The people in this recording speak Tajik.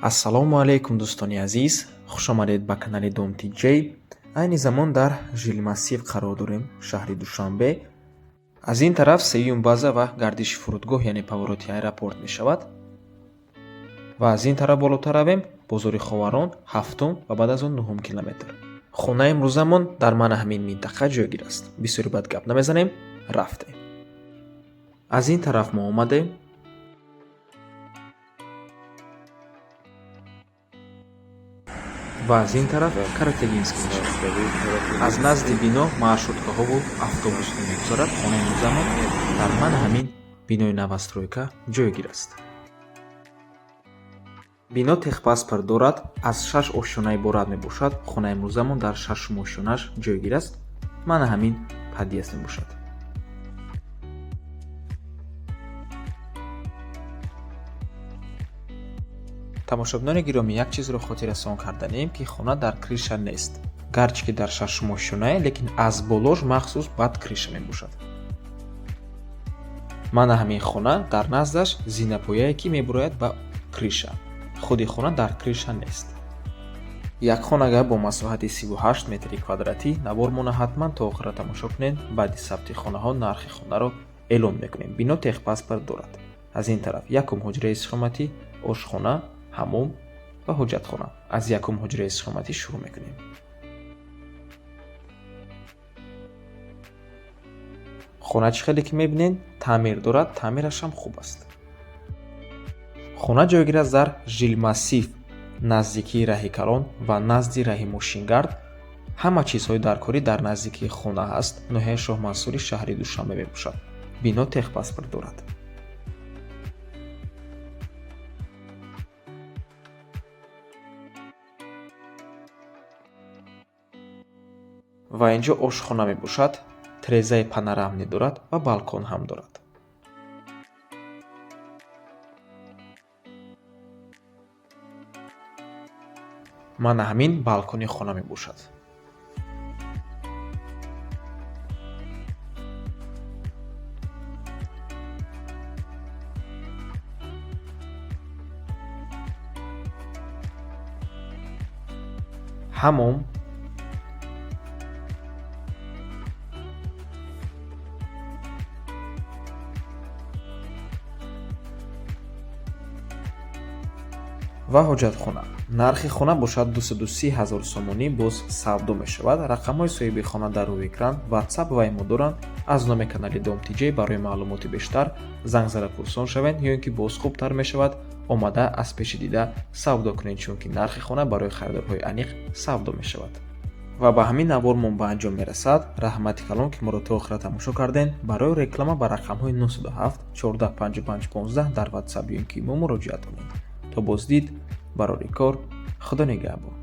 ассалому алайкум дӯстони азиз, хушомадед ба канали Dom.tj. айни замон дар Жилмассив қарор дорем, шаҳри Душанбе. аз ин тараф сеюм база ва гардиши фурудгоҳ яъне повороти аэропорт мешавад ва аз ин тараф болотар равем бозори Ховарон ҳафтум ва баъд аз он нуҳум километр. хонаи имрӯзамон дар мана ҳамин минтақа ҷойгир аст. бисёри бад гап намезанем, рафтем. аз ин тараф мо омадем. ва аз ин тараф Каратегинский мешавад. аз назди бино маршруткаҳову автобусҳо мегузарад. хонаи имрӯзамон дар мана ҳамин бинои навастройка ҷойгир аст. бино техпаспорт дорад, аз 6 ошёна иборат мебошад. хонаи имрӯзамон дар 6 ошёнаш ҷойгир аст. мана ҳамин подъезд мебошад. тамошобинони гиромӣ, як чизро хотиррасон карданем ки хона дар криша нест. гарчи ки дар 6 ошёнае, лекин аз болош махсус бад криша мебошад. мана ҳамин хона дар наздаш зинапояе ки мебурояд ба криша. худи хона дар криша нест. як хонага бо масоҳати 38 метри квадратӣ навор мона. ҳатман то охира тамошо кунед. баъди сабти хонаҳо нархи хонаро эълон мекунем. бино техпаспорт дорад. аз ин тараф якум ҳуҷраи истиқоматӣ, ошхона, ҳамом ва ҳоҷатхона. аз якум ҳуҷраи истиқоматӣ шурӯъ мекунем. хона чӣ хеле ки мебинед таъмир дорад, таъмирашам хуб аст. хона ҷойгир аст дар Жилмассив, наздикии раҳи Калон ва назди раҳи Мошингард. ҳама чизҳои даркорӣ дар наздикии хона ҳаст. ноҳияи Шоҳмансури шаҳри Душанбе мебошад. бино техпаспорт дорад. ва инҷо ошхона мебошад. трезаи панорамӣ дорад ва балкон ҳам дорад. мана ҳамин балкони хона мебошад. ҳамом, ва ҳоҷатхона. нархи хона бошад 230 000 сомонӣ. боз савдо мешавад. рақамҳои соҳиби хона дар рӯи экран, ватсап ва имо доранд. аз номи канали Dom.tj барои маълумоти бештар занг зада пурсон шавед ё ин ки боз хубтар мешавад омада аз пеши дида савдо кунед, чунки нархи хона барои харидорҳои аниқ савдо мешавад. ва ба ҳамин навор мон ба анҷом мерасад. раҳмати калон ки моро то охира тамошо кардем. барои реклама ба рақамҳои 97 14 55 15 дар ватсап ё ин ки имо муроҷиат кунед. то боздид барори кор. худо нигаҳбон.